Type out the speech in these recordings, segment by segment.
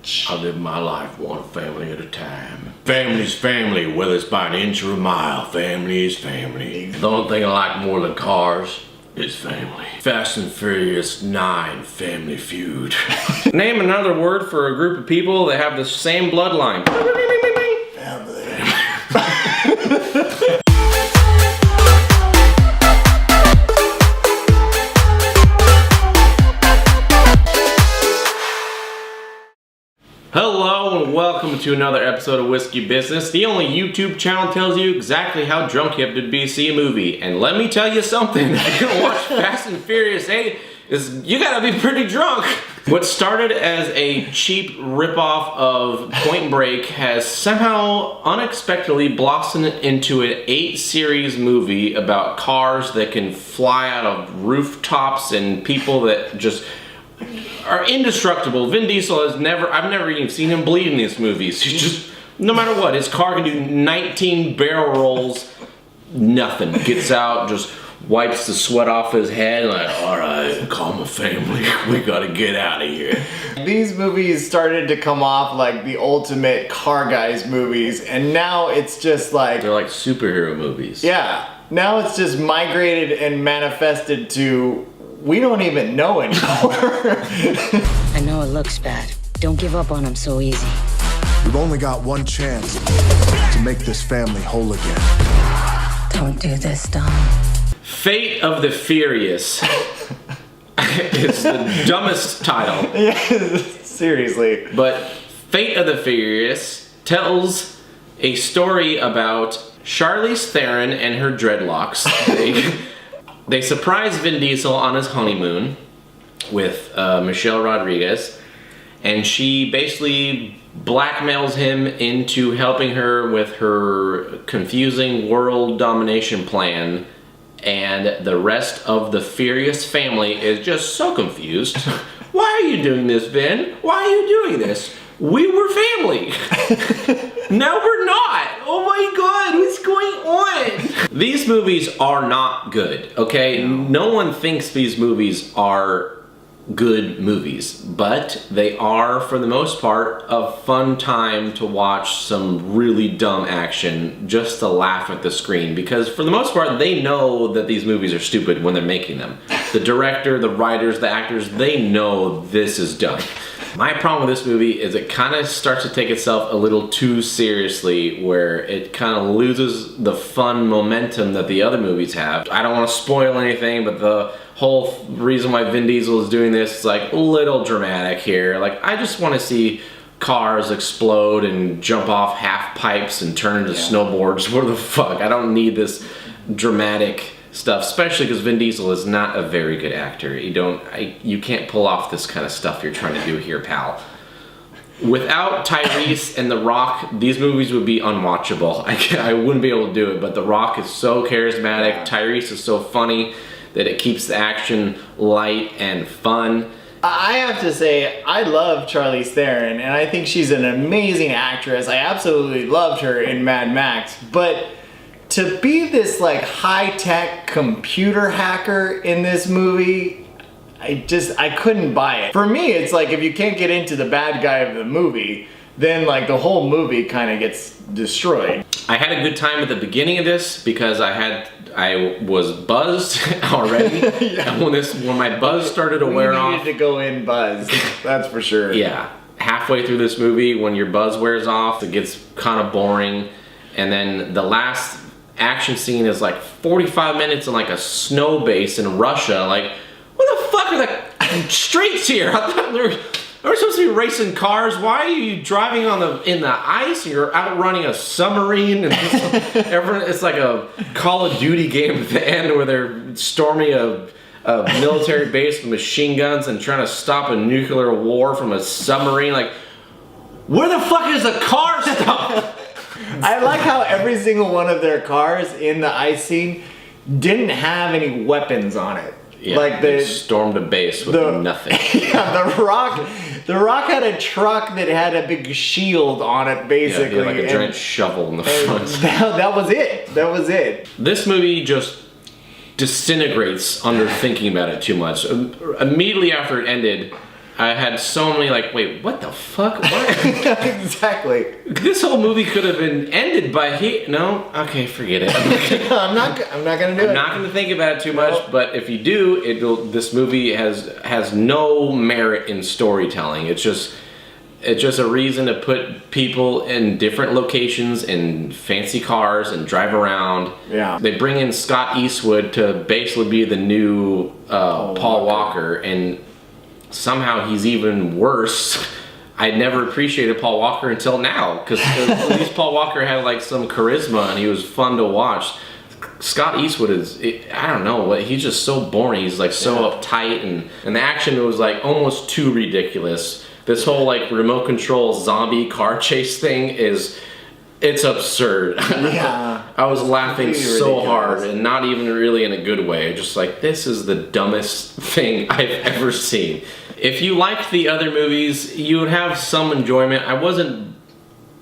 I live my life one family at a time. Family's family, whether it's by an inch or a mile. Family is family. The only thing I like more than cars is family. Fast and Furious 9, Family Feud. Name another word for a group of people that have the same bloodline. Family. Hello and welcome to another episode of Whiskey Business, the only YouTube channel tells you exactly how drunk you have to be to see a movie. And let me tell you something, if you're gonna watch Fast and Furious 8, you gotta be pretty drunk. What started as a cheap ripoff of Point Break has somehow unexpectedly blossomed into an 8-series movie about cars that can fly out of rooftops and people that just are indestructible. Vin Diesel I've never even seen him bleed in these movies. He's just, no matter what, his car can do 19 barrel rolls, nothing. Gets out, just wipes the sweat off his head, like, alright, call my family, we gotta get out of here. These movies started to come off like the ultimate car guys movies, and now it's just like... They're like superhero movies. Yeah, now it's just migrated and manifested to... we don't even know anymore. I know it looks bad. Don't give up on him so easy. We've only got one chance to make this family whole again. Don't do this, Dom. Fate of the Furious. It's the dumbest title. Yeah, seriously. But Fate of the Furious tells a story about Charlize Theron and her dreadlocks. They surprise Vin Diesel on his honeymoon with Michelle Rodriguez, and she basically blackmails him into helping her with her confusing world domination plan, and the rest of the Furious family is just so confused. Why are you doing this, Vin? Why are you doing this? We were family. Now we're not. Oh my god, what's going on? These movies are not good, okay? No one thinks these movies are good movies, but they are, for the most part, a fun time to watch some really dumb action just to laugh at the screen, because for the most part, they know that these movies are stupid when they're making them. The director, the writers, the actors, they know this is dumb. My problem with this movie is it kind of starts to take itself a little too seriously, where it kind of loses the fun momentum that the other movies have. I don't want to spoil anything, but the whole reason why Vin Diesel is doing this is like a little dramatic here. Like, I just want to see cars explode and jump off half pipes and turn into snowboards. What the fuck? I don't need this dramatic stuff, especially because Vin Diesel is not a very good actor. You can't pull off this kind of stuff you're trying to do here, pal. Without Tyrese and The Rock, these movies would be unwatchable. I wouldn't be able to do it, but The Rock is so charismatic, Tyrese is so funny that it keeps the action light and fun. I have to say, I love Charlize Theron, and I think she's an amazing actress. I absolutely loved her in Mad Max, but to be this like high-tech computer hacker in this movie, I couldn't buy it. For me, it's like if you can't get into the bad guy of the movie, then like the whole movie kind of gets destroyed. I had a good time at the beginning of this because I was buzzed already. Yeah. And when my buzz started to wear off, we needed to go in buzzed, that's for sure. Yeah, halfway through this movie, when your buzz wears off, it gets kind of boring, and then the last action scene is like 45 minutes in like a snow base in Russia. Like, what the fuck are the streets here? I thought we're supposed to be racing cars. Why are you driving in the ice? You're outrunning a submarine. And it's like a Call of Duty game at the end where they're storming a military base with machine guns and trying to stop a nuclear war from a submarine. Like, where the fuck is the car stuff? I like how every single one of their cars in the ice scene didn't have any weapons on it. Yeah, like they stormed a base with nothing. Yeah, The Rock had a truck that had a big shield on it, basically. Yeah, like a giant shovel in the front. That was it. That was it. This movie just disintegrates under thinking about it too much. Immediately after it ended, I had so many like, wait, what the fuck? What? Exactly. This whole movie could have been ended by no? Okay, forget it. I'm not gonna do it. I'm not going to think about it too much, but if you do, this movie has no merit in storytelling. It's just a reason to put people in different locations in fancy cars and drive around. Yeah. They bring in Scott Eastwood to basically be the new Paul Walker, and somehow he's even worse. I never appreciated Paul Walker until now, because at least Paul Walker had like some charisma and he was fun to watch. Scott Eastwood I don't know, he's just so boring. He's like so uptight, and the action was like almost too ridiculous. This whole like remote control zombie car chase thing it's absurd. Yeah. I was laughing so ridiculous. hard, and not even really in a good way. Just like, this is the dumbest thing I've ever seen. If you liked the other movies, you would have some enjoyment. I wasn't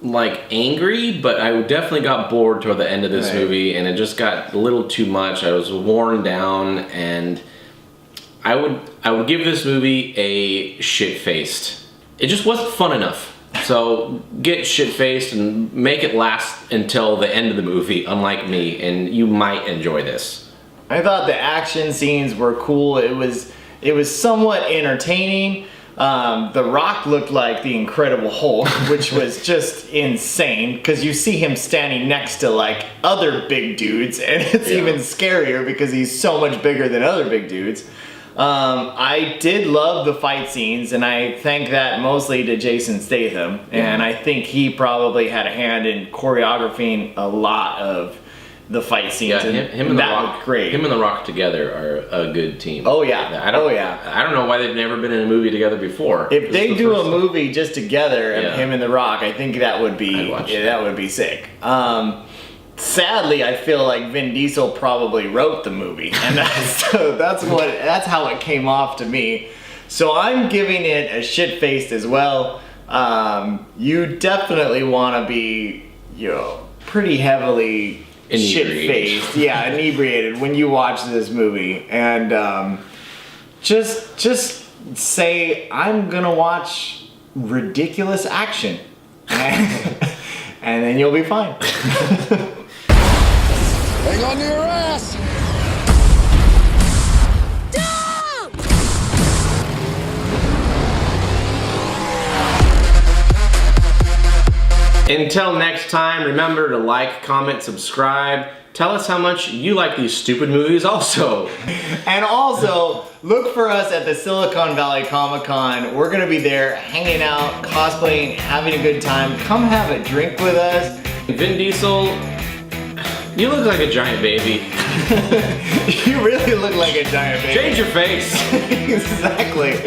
like angry, but I definitely got bored toward the end of this movie, and it just got a little too much. I was worn down, and I would give this movie a shit-faced. It just wasn't fun enough. So get shit-faced and make it last until the end of the movie, unlike me, and you might enjoy this. I thought the action scenes were cool. It was somewhat entertaining. The Rock looked like the Incredible Hulk, which was just insane, because you see him standing next to like other big dudes, and it's even scarier because he's so much bigger than other big dudes. I did love the fight scenes, and I thank that mostly to Jason Statham, and I think he probably had a hand in choreographing a lot of the fight scenes. Yeah, him and The Rock, looked great. Him and The Rock together are a good team. Oh yeah, I don't know why they've never been in a movie together before. If they do a movie just together of Yeah. him and The Rock, I think that would be that would be sick. Sadly, I feel like Vin Diesel probably wrote the movie, and that's how it came off to me. So I'm giving it a shit-faced as well. You definitely want to be, pretty heavily Inebriated. shit-faced, inebriated when you watch this movie, and just say I'm gonna watch ridiculous action, and then you'll be fine. Hang on to your ass! Until next time, remember to like, comment, subscribe. Tell us how much you like these stupid movies also. And also, look for us at the Silicon Valley Comic-Con. We're gonna be there hanging out, cosplaying, having a good time. Come have a drink with us. Vin Diesel, you look like a giant baby. You really look like a giant baby. Change your face. Exactly.